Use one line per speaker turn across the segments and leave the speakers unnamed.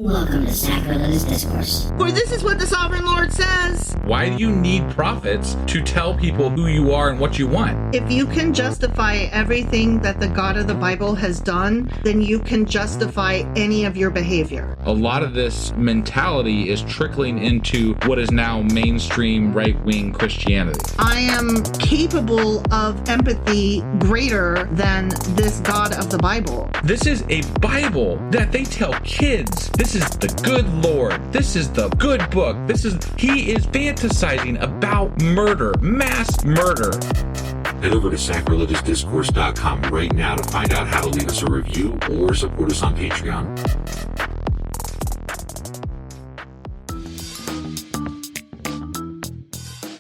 Welcome to Sacrilegious Discourse.
For this is what the Sovereign Lord says.
Why do you need prophets to tell people who you are and what you want?
If you can justify everything that the God of the Bible has done, then you can justify any of your behavior.
A lot of this mentality is trickling into what is now mainstream right-wing Christianity.
I am capable of empathy greater than this God of the Bible.
This is a Bible that they tell kids. This is the good Lord. This is the good book. He is fantasizing about murder, mass murder.
Head over to sacrilegiousdiscourse.com right now to find out how to leave us a review or support us on Patreon.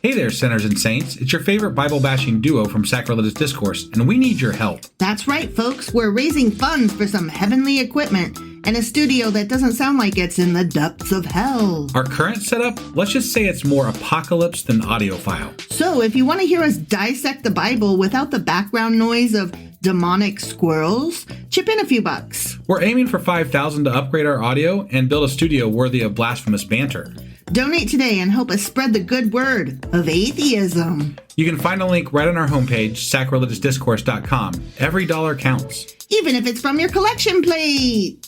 Hey there, sinners and saints. It's your favorite Bible-bashing duo from Sacrilegious Discourse, and we need your help.
That's right, folks. We're raising funds for some heavenly equipment and a studio that doesn't sound like it's in the depths of hell.
Our current setup, let's just say it's more apocalypse than audiophile.
So if you want to hear us dissect the Bible without the background noise of demonic squirrels, chip in a few bucks.
We're aiming for $5,000 to upgrade our audio and build a studio worthy of blasphemous banter.
Donate today and help us spread the good word of atheism.
You can find a link right on our homepage, sacrilegiousdiscourse.com. Every dollar counts.
Even if it's from your collection plate.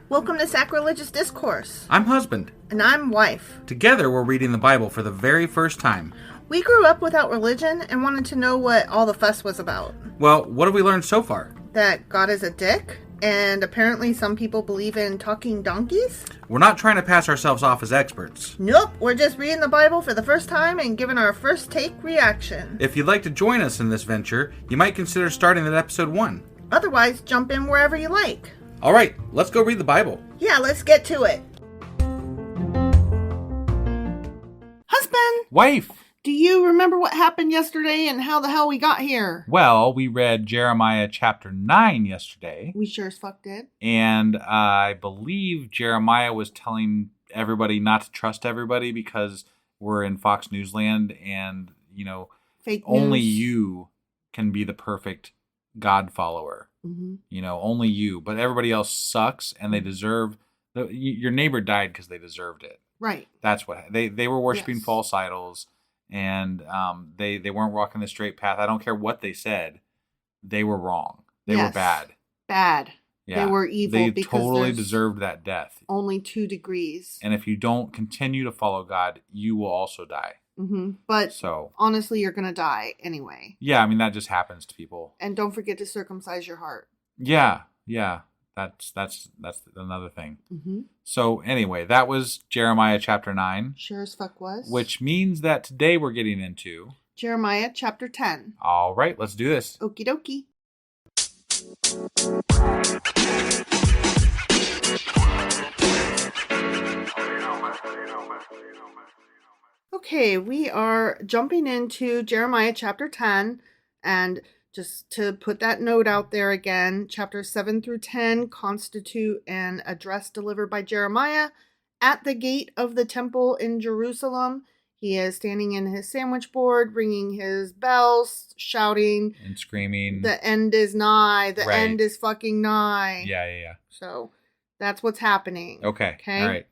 Welcome to Sacrilegious Discourse.
I'm husband.
And I'm wife.
Together, we're reading the Bible for the very first time.
We grew up without religion and wanted to know what all the fuss was about.
Well, what have we learned so far?
That God is a dick, and apparently some people believe in talking donkeys.
We're not trying to pass ourselves off as experts.
Nope, we're just reading the Bible for the first time and giving our first take reaction.
If you'd like to join us in this venture, you might consider starting at episode 1.
Otherwise, jump in wherever you like.
All right, let's go read the Bible.
Yeah, let's get to it. Husband!
Wife!
Do you remember what happened yesterday and how the hell we got here?
Well, we read Jeremiah chapter 9 yesterday.
We sure as fuck did.
And I believe Jeremiah was telling everybody not to trust everybody because we're in Fox News land and,
Fake
only
news.
you can be the perfect God follower.
Mm-hmm.
Only you. But everybody else sucks and they deserve... Your neighbor died because they deserved it.
Right.
That's what... They were worshiping
Yes.
false idols. And they weren't walking the straight path. I don't care what they said. They were wrong. They were bad.
Bad.
Yeah.
They were evil
They
because
totally
there's
deserved that death.
only 2 degrees.
And if you don't continue to follow God, you will also die.
Mm-hmm. But
So,
honestly, you're going to die anyway.
yeah, that just happens to people.
And don't forget to circumcise your heart.
Yeah. That's another thing.
Mm-hmm.
So anyway, that was Jeremiah chapter 9.
Sure as fuck was.
Which means that today we're getting into...
Jeremiah chapter 10.
All right, let's do this.
Okie dokie. Okay, we are jumping into Jeremiah chapter 10, and just to put that note out there again, chapters 7 through 10 constitute an address delivered by Jeremiah at the gate of the temple in Jerusalem. He is standing in his sandwich board, ringing his bells, shouting,
And screaming.
"The end is nigh, the
Right.
end is fucking nigh."
Yeah.
So that's what's happening.
Okay. All right.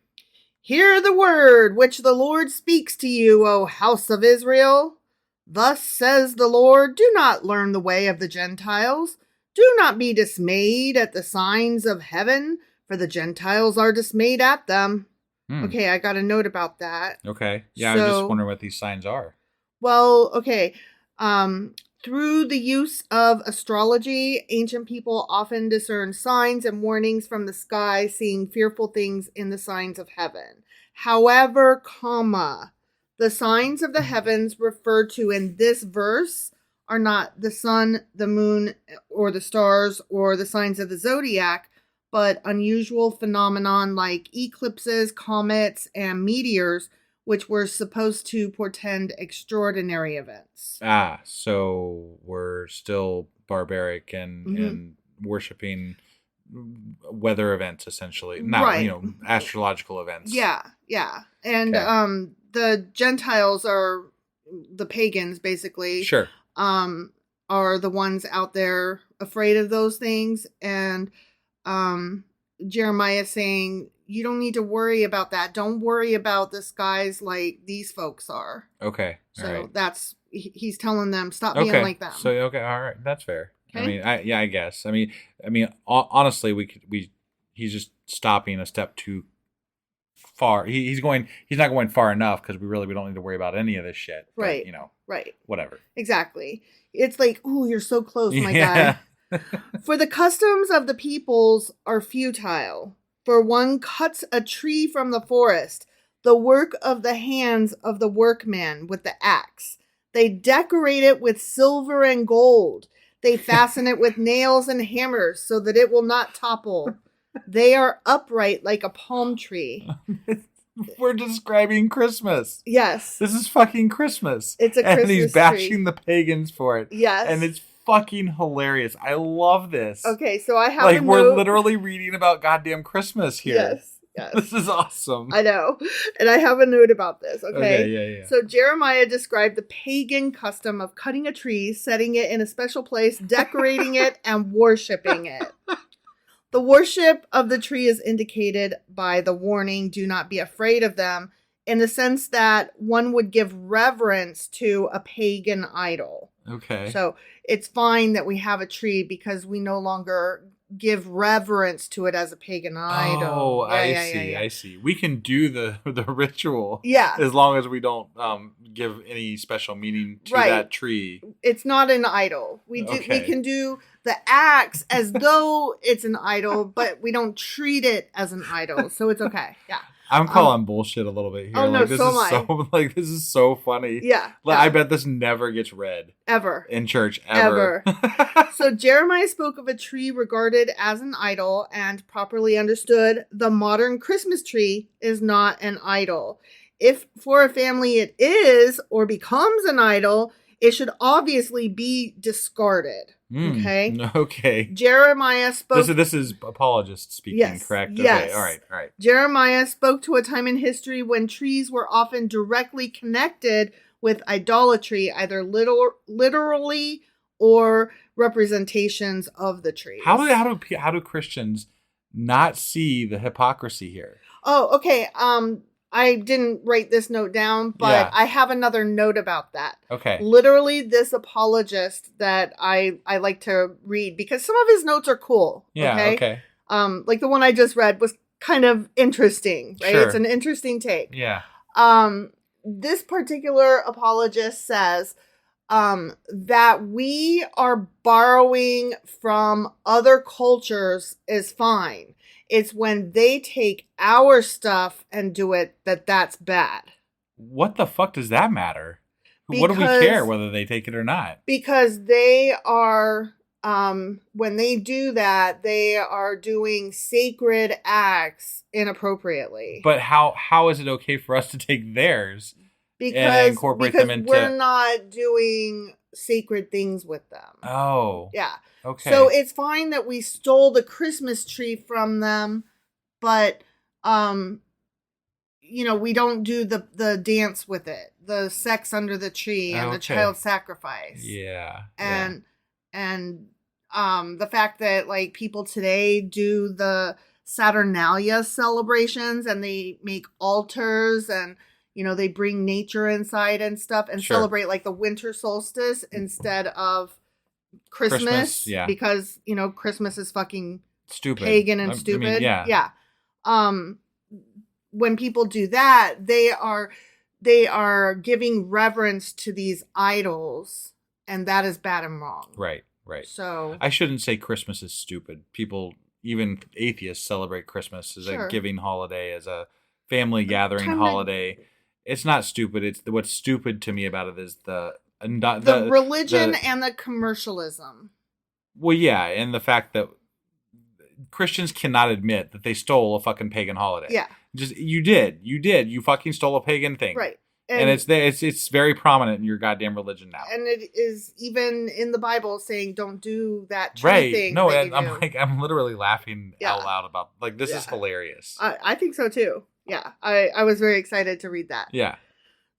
Hear the word which the Lord speaks to you, O house of Israel. Thus says the Lord, do not learn the way of the Gentiles. Do not be dismayed at the signs of heaven, for the Gentiles are dismayed at them. Okay, I got a note about that.
Okay. Yeah, I was
So-
just wondering what these signs are.
Well, okay. Through the use of astrology, ancient people often discern signs and warnings from the sky, seeing fearful things in the signs of heaven. However, the signs of the heavens referred to in this verse are not the sun, the moon, or the stars, or the signs of the zodiac, but unusual phenomenon like eclipses, comets, and meteors, which were supposed to portend extraordinary events.
So we're still barbaric and worshiping weather events, essentially. Not,
Right.
Astrological events.
Yeah. And
Okay.
the Gentiles are the pagans basically,
Sure.
are the ones out there afraid of those things. And Jeremiah saying, you don't need to worry about that. Don't worry about the skies like these folks are.
Okay.
So that's, he's telling them, stop being like them.
So, okay. All right. That's fair.
Okay.
I mean, I guess. I mean, honestly, he's just stopping a step too far. He's not going far enough because we don't need to worry about any of this shit.
Right.
But,
right.
Whatever.
Exactly. It's like, ooh, you're so close, my
Yeah.
guy. For the customs of the peoples are futile. For one cuts a tree from the forest, the work of the hands of the workman with the axe. They decorate it with silver and gold. They fasten it with nails and hammers so that it will not topple. They are upright like a palm tree.
We're describing Christmas.
Yes.
This is fucking Christmas.
It's a
and
Christmas
he's bashing
tree.
the pagans for it.
Yes.
And it's fucking hilarious. I love this.
Okay, so I have
like
a
we're
note.
literally reading about goddamn Christmas here.
Yes.
This is awesome.
I know. And I have a note about this, okay?
Yeah.
So Jeremiah described the pagan custom of cutting a tree, setting it in a special place, decorating it, and worshiping it. The worship of the tree is indicated by the warning, do not be afraid of them, in the sense that one would give reverence to a pagan idol.
Okay.
So it's fine that we have a tree because we no longer give reverence to it as a pagan idol.
Oh, I see. We can do the ritual.
Yeah.
As long as we don't give any special meaning to that tree.
It's not an idol. We can do the axe as though it's an idol, but we don't treat it as an idol. So it's okay. Yeah.
I'm calling bullshit a little bit here.
Oh, no,
like, this
so
is
am I.
this is so funny.
Yeah.
Like, I bet this never gets read.
Ever.
In church. Ever.
So Jeremiah spoke of a tree regarded as an idol and properly understood. The modern Christmas tree is not an idol. If for a family it is or becomes an idol, it should obviously be discarded. Okay.
Okay.
Jeremiah spoke.
This is apologists speaking,
yes,
correct?
Yes.
Okay. All right.
Jeremiah spoke to a time in history when trees were often directly connected with idolatry, either literally or representations of the trees.
How do Christians not see the hypocrisy here?
Oh, okay. I didn't write this note down, but I have another note about that.
Okay.
Literally, this apologist that I like to read because some of his notes are cool.
Yeah. Okay.
Like the one I just read was kind of interesting, right?
Sure.
It's an interesting take.
Yeah.
This particular apologist says that we are borrowing from other cultures is fine. It's when they take our stuff and do it that's bad.
What the fuck does that matter? What do we care whether they take it or not?
Because they are, when they do that, they are doing sacred acts inappropriately.
But how is it okay for us to take theirs and incorporate them into?
We're not doing sacred things with them.
Oh.
Yeah.
Okay.
So it's fine that we stole the Christmas tree from them, but we don't do the dance with it, the sex under the tree and the child sacrifice.
Yeah.
And the fact that like people today do the Saturnalia celebrations and they make altars and they bring nature inside and stuff and celebrate like the winter solstice instead of Christmas because Christmas is fucking
stupid,
pagan and stupid.
I mean, yeah.
When people do that, they are giving reverence to these idols, and that is bad and wrong.
Right.
So
I shouldn't say Christmas is stupid. People, even atheists, celebrate Christmas as a giving holiday, as a family gathering holiday. It's not stupid. What's stupid to me about it is the religion
and the commercialism.
Well, yeah, and the fact that Christians cannot admit that they stole a fucking pagan holiday.
Yeah.
You did. You fucking stole a pagan thing.
Right.
And it's very prominent in your goddamn religion now.
And it is even in the Bible saying don't do that tree thing.
No, and I'm literally laughing out loud about this is hilarious.
I think so too. Yeah. I was very excited to read that.
Yeah.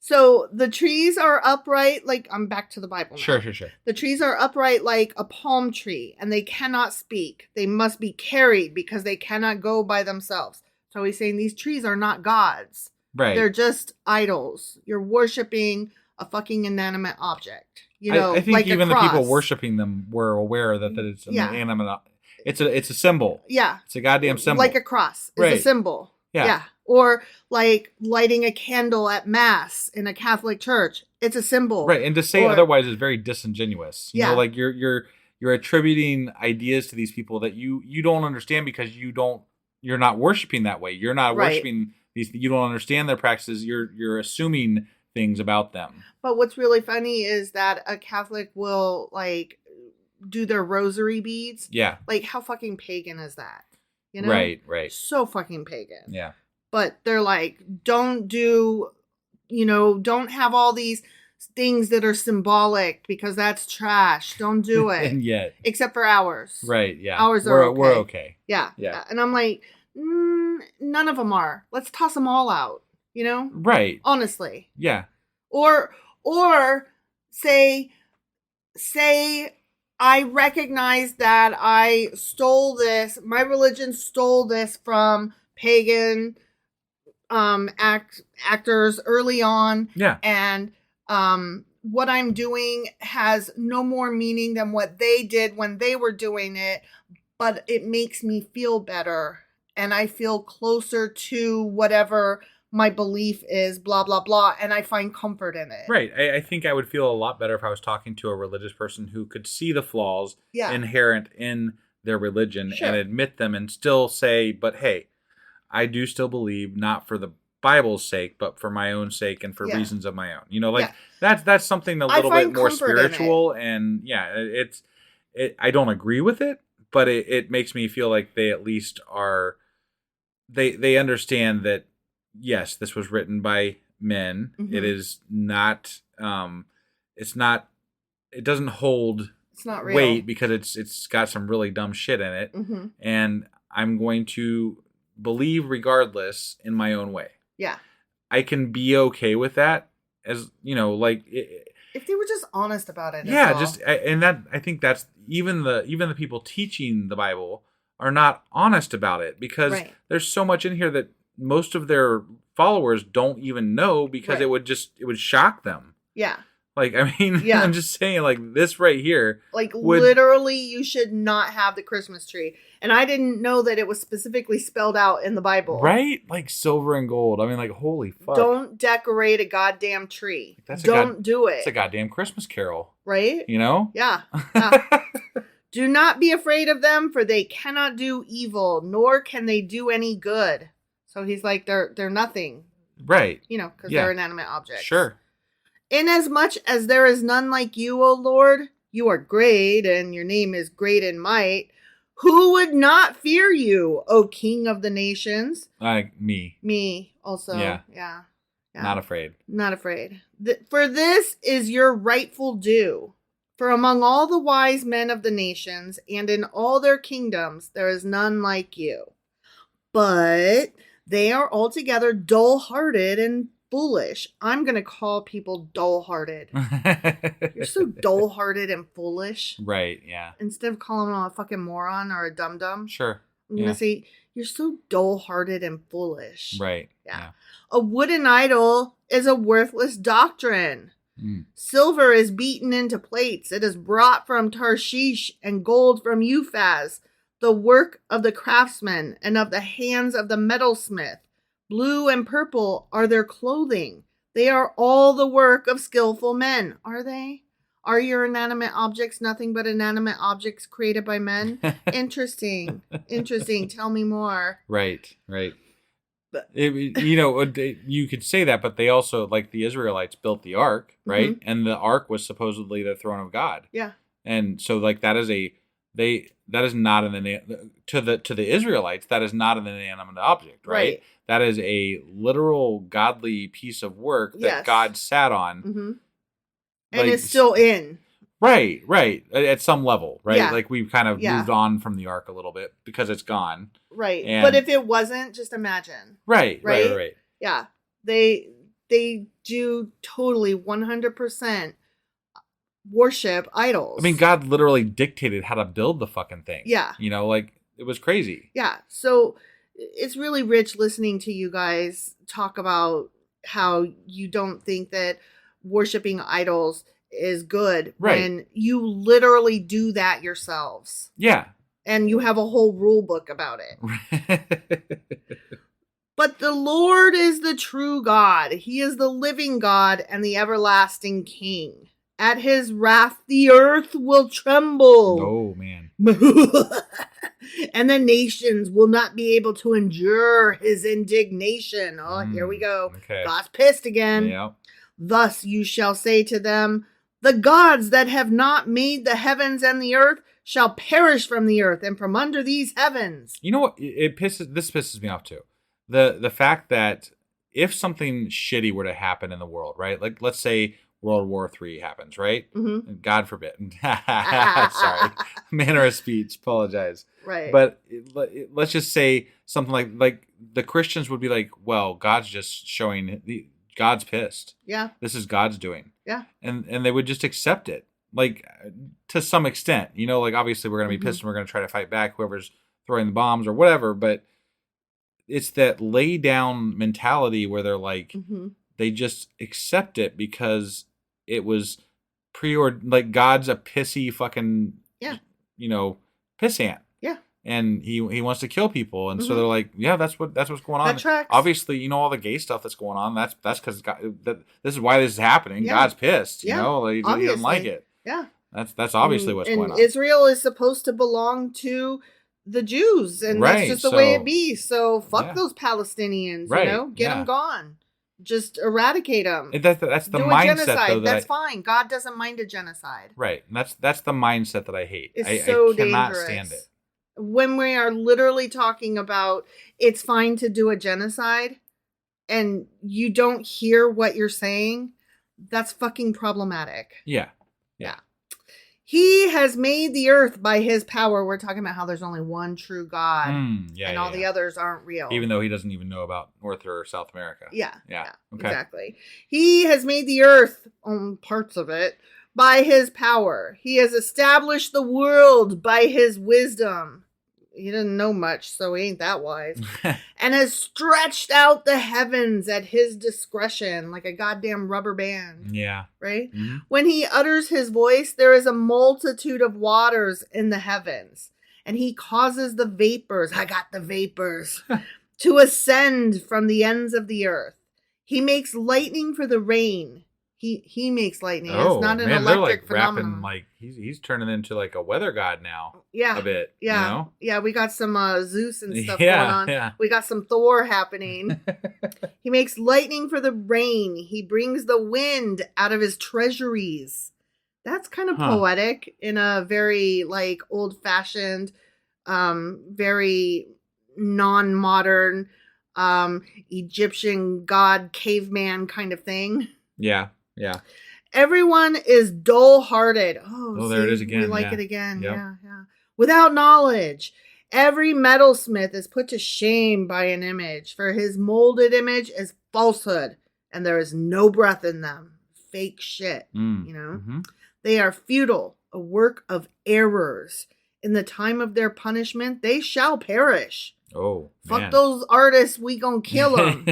So the trees are upright, like I'm back to the Bible now.
Sure.
The trees are upright like a palm tree, and they cannot speak. They must be carried because they cannot go by themselves. So he's saying these trees are not gods.
Right.
They're just idols. You're worshiping a fucking inanimate object. You know,
I think
like
even
a cross.
the people worshiping them were aware that it's an inanimate. It's a symbol.
Yeah.
It's a goddamn symbol.
Like a cross. It's a symbol. Yeah. Or like lighting a candle at mass in a Catholic church. It's a symbol.
Right. And to say otherwise is very disingenuous. You know, like you're attributing ideas to these people that you don't understand because you're not worshiping that way. You're not worshiping these. You don't understand their practices. You're assuming things about them.
But what's really funny is that a Catholic will like do their rosary beads.
Yeah.
Like how fucking pagan is that? You know?
Right.
So fucking pagan.
Yeah.
But they're like, don't have all these things that are symbolic because that's trash. Don't do it.
And yet.
Except for ours.
Right, yeah.
Ours are okay.
We're okay.
Yeah. And I'm like, none of them are. Let's toss them all out, you know?
Right.
Honestly.
Yeah.
Or say I recognize that I stole this, my religion stole this from pagan actors early on.
Yeah.
And what I'm doing has no more meaning than what they did when they were doing it, but it makes me feel better and I feel closer to whatever my belief is, blah, blah, blah, and I find comfort in it.
Right. I think I would feel a lot better if I was talking to a religious person who could see the flaws inherent in their religion and admit them and still say, but hey, I do still believe, not for the Bible's sake, but for my own sake and for reasons of my own. You know, like that's something a little bit more spiritual, and I don't agree with it, but it makes me feel like they at least are, they understand that, yes, this was written by men. Mm-hmm. It is not, it doesn't hold weight because it's got some really dumb shit in it. Mm-hmm. And I'm going to believe regardless in my own way.
Yeah.
I can be okay with that, as, you know, like
if they were just honest about it.
Yeah. I think that's even the people teaching the Bible are not honest about it because there's so much in here that most of their followers don't even know because it would shock them. Yeah. Like, I mean, I'm just saying, like, this right here. Like,
literally, you should not have the Christmas tree. And I didn't know that it was specifically spelled out in the Bible.
Right? Like, silver and gold. I mean, like, holy fuck.
Don't decorate a goddamn tree. Don't do it.
It's a goddamn Christmas carol.
Right?
You know?
Yeah. Do not be afraid of them, for they cannot do evil, nor can they do any good. So he's like, they're nothing.
Right.
You know, because they're inanimate objects.
Sure.
Inasmuch as there is none like you, O Lord, you are great, and your name is great in might. Who would not fear you, O King of the nations?
Me.
Me also. Yeah.
Not afraid.
Not afraid. For this is your rightful due. For among all the wise men of the nations, and in all their kingdoms, there is none like you. But they are altogether dull-hearted and foolish. I'm going to call people dull-hearted. You're so dull-hearted and foolish.
Right, yeah.
Instead of calling them a fucking moron or a dum-dum.
Sure.
I'm going to say, you're so dull-hearted and foolish.
Right.
Yeah. A wooden idol is a worthless doctrine. Silver is beaten into plates. It is brought from Tarshish, and gold from Euphaz, the work of the craftsman and of the hands of the metalsmith. Blue and purple are their clothing. They are all the work of skillful men. Are they? Are your inanimate objects nothing but inanimate objects created by men? Interesting. Tell me more.
Right. You could say that, but they also, like the Israelites, built the ark, right? Mm-hmm. And the ark was supposedly the throne of God.
Yeah.
And so, like, that is not to the Israelites, that is not an inanimate object, right? That is a literal godly piece of work that God sat on.
Mm-hmm. And it's still in.
Right. At some level, right? Yeah. Like, we've kind of moved on from the ark a little bit because it's gone.
Right. But if it wasn't, just imagine.
Right.
Yeah. they do totally 100% worship idols.
I mean, God literally dictated how to build the fucking thing.
Yeah.
You know, like, it was crazy.
Yeah. So it's really rich listening to you guys talk about how you don't think that worshiping idols is good when you literally do that yourselves.
Yeah.
And you have a whole rule book about it. But the Lord is the true God. He is the living God and the everlasting King. At his wrath, the earth will tremble.
Oh, man.
And the nations will not be able to endure his indignation. Oh, here we go.
Okay.
God's pissed again.
Yeah.
Thus you shall say to them, the gods that have not made the heavens and the earth shall perish from the earth and from under these heavens.
You know what? This pisses me off too. The fact that if something shitty were to happen in the world, right? Like, let's say World War III happens, right?
Mm-hmm.
God forbid. Sorry. Manner of speech. Apologize.
Right.
But let's just say something like the Christians would be like, well, God's just showing God's pissed.
Yeah.
This is God's doing.
Yeah.
And they would just accept it. Like, to some extent, you know, like, obviously we're going to be pissed and we're going to try to fight back whoever's throwing the bombs or whatever. But it's that lay down mentality where they're like, they just accept it because it was like, God's a pissy fucking, you know, pissant.
Yeah.
And he wants to kill people. And so they're like, yeah, that's what's going on.
That tracks.
Obviously, you know, all the gay stuff that's going on. That's because this is why this is happening.
Yeah.
God's pissed. You
Yeah.
know, like, he doesn't like it.
Yeah.
That's obviously what's going on.
Israel is supposed to belong to the Jews, and that's just the way it be. So fuck those Palestinians, you know? Get them gone. Just eradicate them.
That's the mindset,
genocide.
though.
That's fine. God doesn't mind a genocide.
Right. And that's the mindset that I hate.
It's
I
so
cannot
dangerous.
stand it.
When we are literally talking about it's fine to do a genocide and you don't hear what you're saying, that's fucking problematic.
Yeah.
He has made the earth by his power. We're talking about how there's only one true God and all the others aren't real.
Even though he doesn't even know about North or South America.
Yeah.
Okay.
Exactly. He has made the earth, parts of it, by his power. He has established the world by his wisdom. He doesn't know much, so he ain't that wise. And has stretched out the heavens at his discretion like a goddamn rubber band.
Yeah.
Right?
Mm-hmm.
When he utters his voice, there is a multitude of waters in the heavens. And he causes the vapors, I got the vapors, to ascend from the ends of the earth. He makes lightning for the rain. He makes lightning. It's not an electric phenomenon.
Rapping, like he's turning into like a weather god now.
Yeah.
A bit.
Yeah.
You know?
Yeah, we got some Zeus and stuff going on.
Yeah.
We got some Thor happening. He makes lightning for the rain. He brings the wind out of his treasuries. That's kind of poetic in a very like old-fashioned, very non-modern Egyptian god caveman kind of thing.
Yeah.
Everyone is dull-hearted. Oh,
there it is again.
We like it again.
Yep.
Yeah. Without knowledge. Every metalsmith is put to shame by an image, for his molded image is falsehood, and there is no breath in them. Fake shit, you know? Mm-hmm. They are futile, a work of errors. In the time of their punishment, they shall perish.
Oh,
fuck
man.
Those artists, we gonna kill them.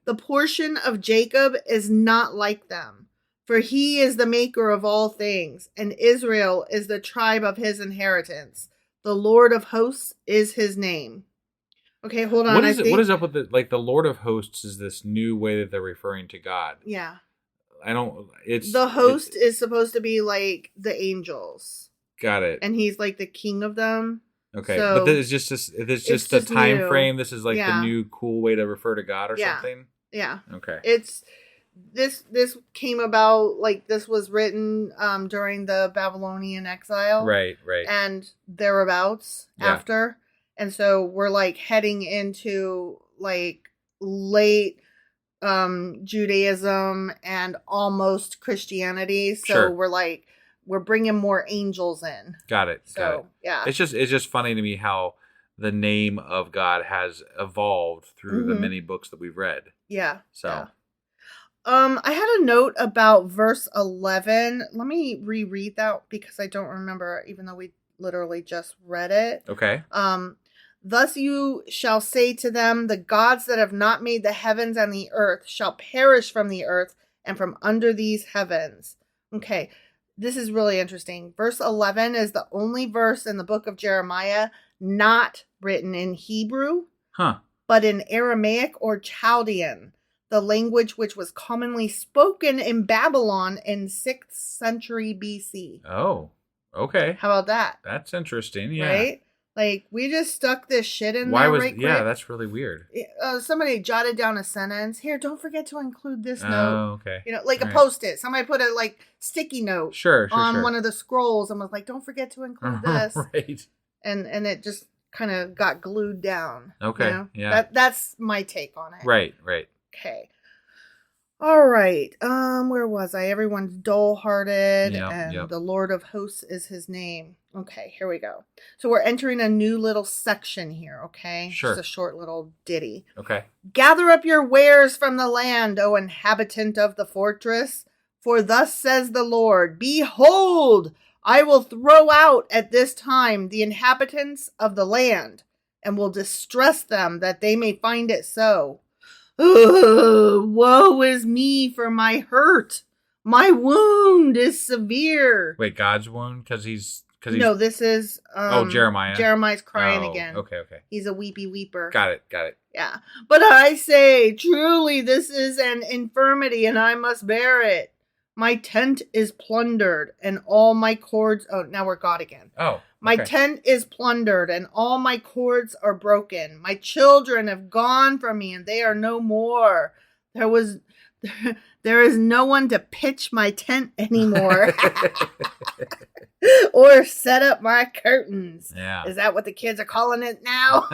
The portion of Jacob is not like them, for he is the maker of all things, and Israel is the tribe of his inheritance. The Lord of hosts is his name. Okay, hold on.
What is up with the Lord of hosts is this new way that they're referring to God?
Yeah.
The
host is supposed to be like the angels.
Got it.
And he's like the king of them.
Okay,
so
but it's just a time frame. This is like the new cool way to refer to God or something.
Yeah.
Okay.
It's this came about like this was written during the Babylonian exile.
Right.
And thereabouts after. And so we're like heading into like late Judaism and almost Christianity. So we're bringing more angels in.
Got it.
Yeah.
It's just funny to me how the name of God has evolved through the many books that we've read.
Yeah.
So.
Yeah. I had a note about verse 11. Let me reread that because I don't remember, even though we literally just read it.
Okay.
Thus you shall say to them, the gods that have not made the heavens and the earth shall perish from the earth and from under these heavens. Okay, this is really interesting. Verse 11 is the only verse in the book of Jeremiah not written in Hebrew, but in Aramaic or Chaldean, the language which was commonly spoken in Babylon in 6th century BC.
Oh, okay.
How about that?
That's interesting, yeah.
Right? Like, we just stuck this shit in
Why
there
was
right quick.
Yeah, that's really weird.
Somebody jotted down a sentence. Here, don't forget to include this note.
Oh, okay.
You know, like
All
a
right.
Post-it. Somebody put a, like, sticky note on one of the scrolls and was like, don't forget to include this.
Right.
And it just kind of got glued down.
Okay,
You know?
yeah.
That's my take on it.
Right.
Okay. All right. Where was I? Everyone's dull-hearted, and the Lord of Hosts is his name. Okay, here we go. So we're entering a new little section here, okay?
Sure.
Just a short little ditty.
Okay.
Gather up your wares from the land, O inhabitant of the fortress, for thus says the Lord, behold, I will throw out at this time the inhabitants of the land, and will distress them that they may find it so. Woe is me for my hurt. My wound is severe.
Wait, God's wound? Because he's...
No, this is...
Jeremiah.
Jeremiah's crying again.
Okay.
He's a weepy weeper.
Got it.
Yeah. But I say, truly, this is an infirmity, and I must bear it. My tent is plundered, and all my cords... Oh, now we're God again.
Oh, okay.
My tent is plundered, and all my cords are broken. My children have gone from me, and they are no more. There is no one to pitch my tent anymore. Or set up my curtains.
Yeah.
Is that what the kids are calling it now?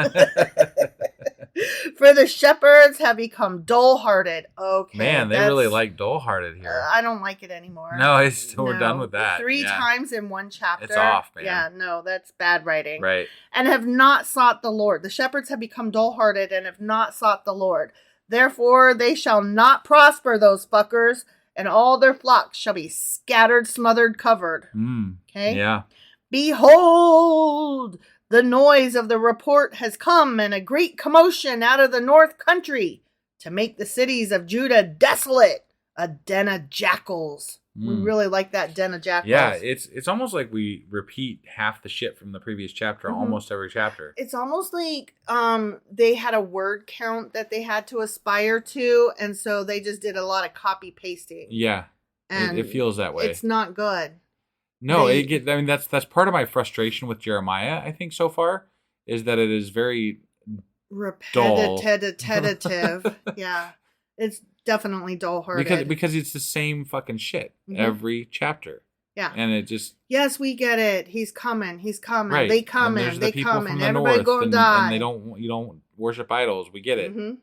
For the shepherds have become dull-hearted. Okay.
Man, they really like dull-hearted here.
I don't like it anymore.
No, we're done with that.
3 times in one chapter.
It's off, man.
Yeah, no, that's bad writing.
Right.
And have not sought the Lord. The shepherds have become dull-hearted and have not sought the Lord. Therefore, they shall not prosper, those fuckers, and all their flocks shall be scattered, smothered, covered. Okay?
Yeah.
Behold, the noise of the report has come, and a great commotion out of the north country, to make the cities of Judah desolate, a den of jackals. We really like that den of jackals.
Yeah, it's almost like we repeat half the shit from the previous chapter almost every chapter.
It's almost like they had a word count that they had to aspire to, and so they just did a lot of copy pasting.
Yeah,
and
it feels that way.
It's not good.
No, that's part of my frustration with Jeremiah, I think, so far, is that it is very
repetitive. Yeah, it's definitely dull-hearted.
Because it's the same fucking shit every chapter.
Yeah.
And it just...
Yes, we get it. He's coming.
Right.
They coming. Everybody gonna
and,
die.
And you don't worship idols. We get it.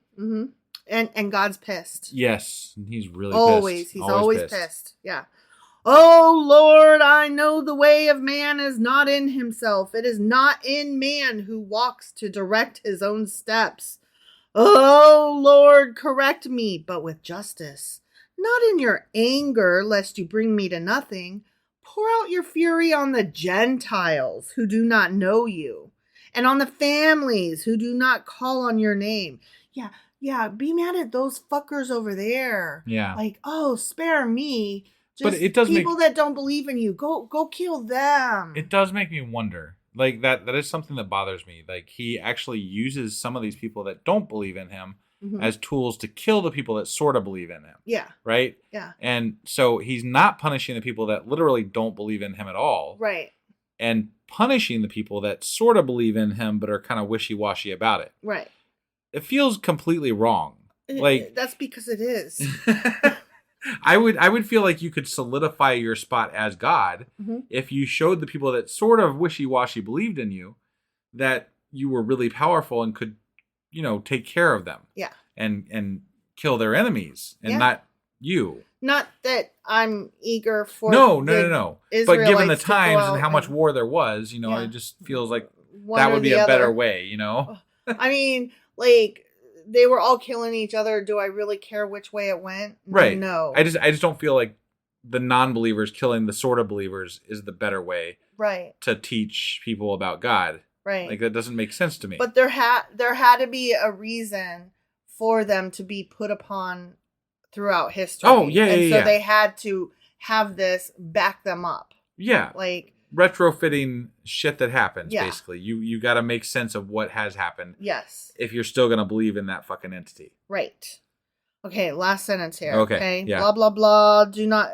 And God's pissed.
Yes. He's really
always.
pissed.
He's always pissed. Yeah. Oh, Lord, I know the way of man is not in himself. It is not in man who walks to direct his own steps. Oh, Lord, correct me, but with justice. Not in your anger, lest you bring me to nothing. Pour out your fury on the Gentiles who do not know you, and on the families who do not call on your name. Yeah, be mad at those fuckers over there.
Yeah.
Like, oh, spare me. Just
but it does
people that don't believe in you. Go kill them.
It does make me wonder. Like, that is something that bothers me. Like, he actually uses some of these people that don't believe in him as tools to kill the people that sort of believe in him.
Yeah.
Right?
Yeah.
And so he's not punishing the people that literally don't believe in him at all.
Right.
And punishing the people that sort of believe in him but are kind of wishy-washy about it.
Right.
It feels completely wrong. Like,
that's because it is.
I would feel like you could solidify your spot as God if you showed the people that sort of wishy-washy believed in you that you were really powerful and could, take care of them.
Yeah.
And kill their enemies and not you.
Not that I'm eager for
No.
Israelites,
but given the times and how much war there was, it just feels like that would be a better way,
I mean, like, they were all killing each other. Do I really care which way it went?
Right.
No.
I just don't feel like the non-believers killing the sort of believers is the better way.
Right.
To teach people about God.
Right.
Like that doesn't make sense to me.
But there had to be a reason for them to be put upon throughout history.
Oh, yeah,
and
yeah,
so they had to have this back them up.
Yeah.
Like
retrofitting shit that happens,
Yeah.
basically. You got to make sense of what has happened.
Yes.
If you're still going to believe in that fucking entity.
Right. Okay, last sentence here.
Okay, yeah.
Blah, blah, blah. Do not,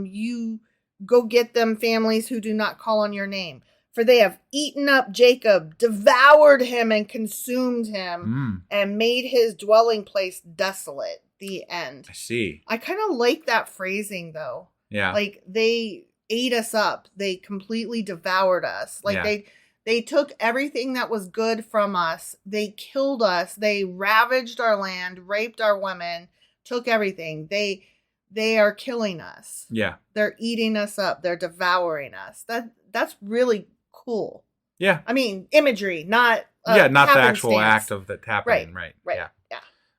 you go get them families who do not call on your name. For they have eaten up Jacob, devoured him and consumed him, and made his dwelling place desolate. The end.
I see.
I kind of like that phrasing, though.
Yeah.
Like, they ate us up. They completely devoured us. Like,
Yeah.
they took everything that was good from us. They killed us. They ravaged our land, raped our women, took everything. They are killing us.
Yeah.
They're eating us up. They're devouring us. That's really cool.
Yeah.
I mean, imagery, not
not the actual
happenstance.
act of that happening. Right.
Yeah.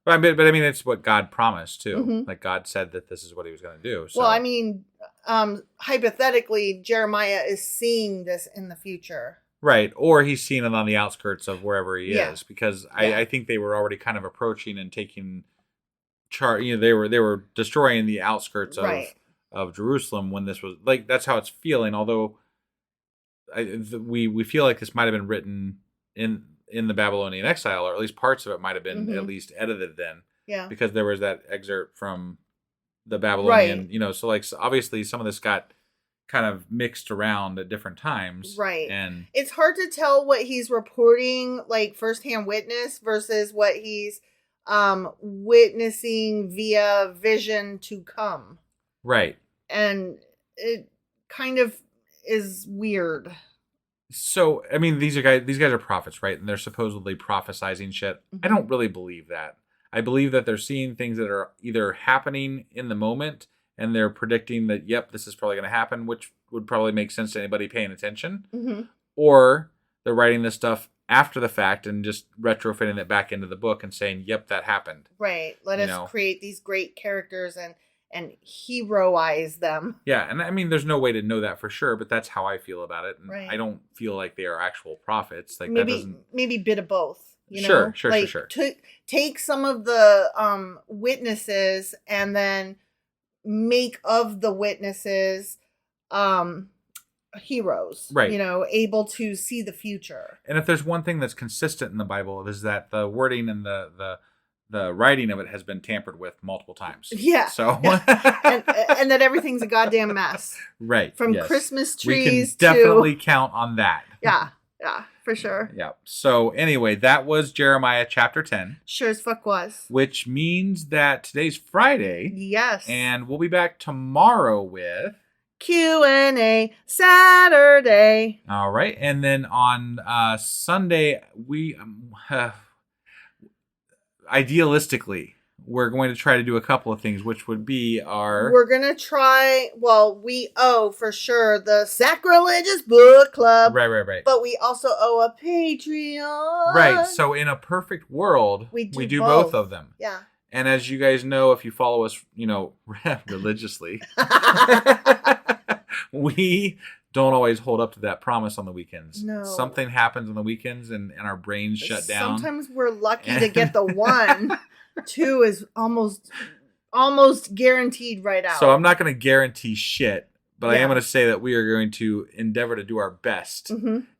But I mean, it's what God promised too.
Mm-hmm.
Like God said that this is what he was going to do. So.
Well, I mean, hypothetically, Jeremiah is seeing this in the future.
Right. Or he's seen it on the outskirts of wherever he
Yeah.
is, because
Yeah.
I think they were already kind of approaching and taking charge. You know, they were destroying the outskirts of Jerusalem when this was like, that's how it's feeling. Although we feel like this might have been written in the Babylonian exile, or at least parts of it might have been at least edited then.
Yeah.
Because there was that excerpt from the Babylonian, you know, so like so obviously some of this got kind of mixed around at different times.
Right.
And
it's hard to tell what he's reporting, like firsthand witness, versus what he's witnessing via vision to come.
Right.
And it kind of is weird.
So, I mean, these guys are prophets, right? And they're supposedly prophesizing shit. I don't really believe that. I believe that they're seeing things that are either happening in the moment and they're predicting that, yep, this is probably going to happen, which would probably make sense to anybody paying attention.
Mm-hmm.
Or they're writing this stuff after the fact and just retrofitting it back into the book and saying, yep, that happened.
Right. Let us create these great characters and heroize them.
Yeah, and I mean, there's no way to know that for sure, but that's how I feel about it. And
right.
I don't feel like they are actual prophets. Like
maybe,
that doesn't.
Maybe a bit of both. You know?
Sure.
Take some of the witnesses and then make of the witnesses heroes.
Right.
You know, able to see the future.
And if there's one thing that's consistent in the Bible, it is that the wording and the writing of it has been tampered with multiple times.
Yeah.
So
and that everything's a goddamn mess.
Right.
From Christmas trees
we can definitely count on that.
Yeah, for sure.
Yeah. So anyway, that was Jeremiah chapter 10.
Sure as fuck was.
Which means that today's Friday.
Yes.
And we'll be back tomorrow with
Q&A Saturday.
All right. And then on Sunday, we idealistically, we're going to try to do a couple of things, which would be
we're going to try, we owe for sure the Sacrilegious Book Club.
Right.
But we also owe a Patreon.
Right. So in a perfect world, we do both of them.
Yeah.
And as you guys know, if you follow us, religiously, we don't always hold up to that promise on the weekends.
No.
Something happens on the weekends and our brains shut down.
Sometimes we're lucky to get the one. 2 is almost guaranteed right out.
So I'm not going to guarantee shit, but I am
Yeah.
going to say that we are going to endeavor to do our best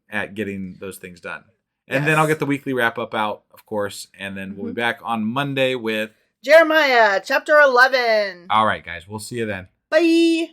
at getting those things done. And then I'll get the weekly wrap up out, of course, and then we'll be back on Monday with
Jeremiah chapter 11.
All right, guys. We'll see you then.
Bye.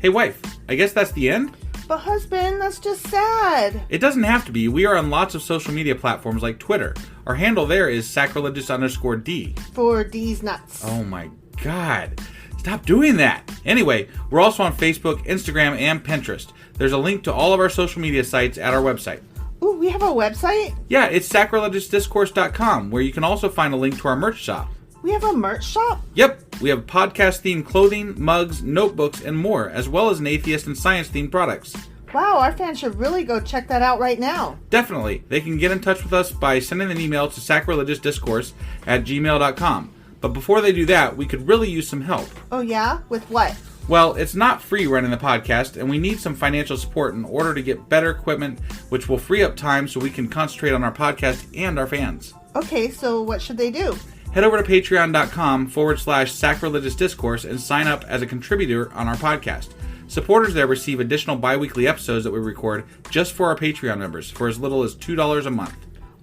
Hey, wife, I guess that's the end?
But husband, that's just sad.
It doesn't have to be. We are on lots of social media platforms like Twitter. Our handle there is sacrilegious_D.
For D's nuts.
Oh my God. Stop doing that. Anyway, we're also on Facebook, Instagram, and Pinterest. There's a link to all of our social media sites at our website.
Ooh, we have a website?
Yeah, it's sacrilegiousdiscourse.com, where you can also find a link to our merch shop.
We have a merch shop?
Yep, we have podcast-themed clothing, mugs, notebooks, and more, as well as an atheist and science-themed products.
Wow, our fans should really go check that out right now.
Definitely. They can get in touch with us by sending an email to sacrilegiousdiscourse@gmail.com. But before they do that, we could really use some help.
Oh yeah? With what?
Well, it's not free running the podcast, and we need some financial support in order to get better equipment, which will free up time so we can concentrate on our podcast and our fans.
Okay, so what should they do?
Head over to patreon.com/sacrilegious discourse and sign up as a contributor on our podcast. Supporters there receive additional bi-weekly episodes that we record just for our Patreon members for as little as $2 a month.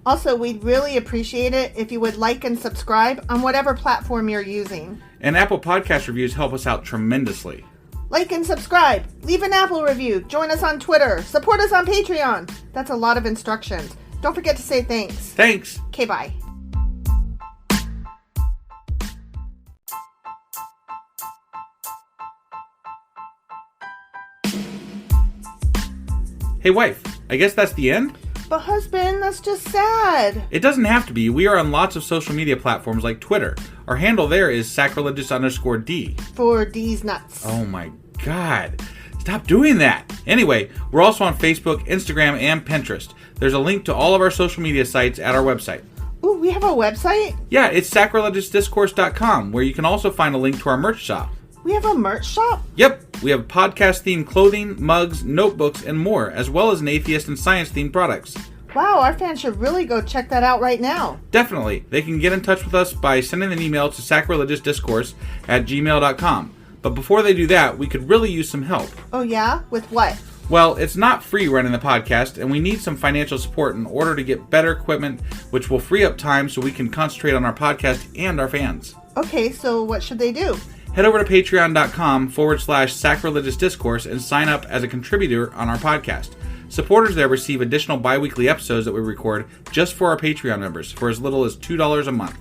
Also, we'd really appreciate it if you would like and subscribe on whatever platform you're using.
And Apple Podcast reviews help us out tremendously.
Like and subscribe. Leave an Apple review. Join us on Twitter. Support us on Patreon. That's a lot of instructions. Don't forget to say thanks.
Thanks.
Okay, bye.
Hey wife, I guess that's the end?
But husband, that's just sad.
It doesn't have to be. We are on lots of social media platforms like Twitter. Our handle there is sacrilegious_D.
For D's nuts.
Oh my god. Stop doing that. Anyway, we're also on Facebook, Instagram, and Pinterest. There's a link to all of our social media sites at our website.
Ooh, we have a website?
Yeah, it's sacrilegiousdiscourse.com, where you can also find a link to our merch shop.
We have a merch shop?
Yep, we have podcast-themed clothing, mugs, notebooks, and more, as well as an atheist and science-themed products.
Wow, our fans should really go check that out right now.
Definitely. They can get in touch with us by sending an email to sacrilegiousdiscourse@gmail.com. But before they do that, we could really use some help.
Oh yeah? With what?
Well, it's not free running the podcast, and we need some financial support in order to get better equipment, which will free up time so we can concentrate on our podcast and our fans.
Okay, so what should they do?
Head over to patreon.com/sacrilegious discourse and sign up as a contributor on our podcast. Supporters there receive additional bi-weekly episodes that we record just for our Patreon members for as little as $2 a month.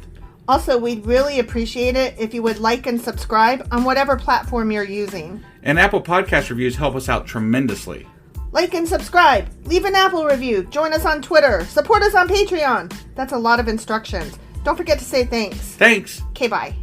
Also, we'd really appreciate it if you would like and subscribe on whatever platform you're using.
And Apple Podcast reviews help us out tremendously.
Like and subscribe. Leave an Apple review. Join us on Twitter. Support us on Patreon. That's a lot of instructions. Don't forget to say thanks.
Thanks.
Okay, bye.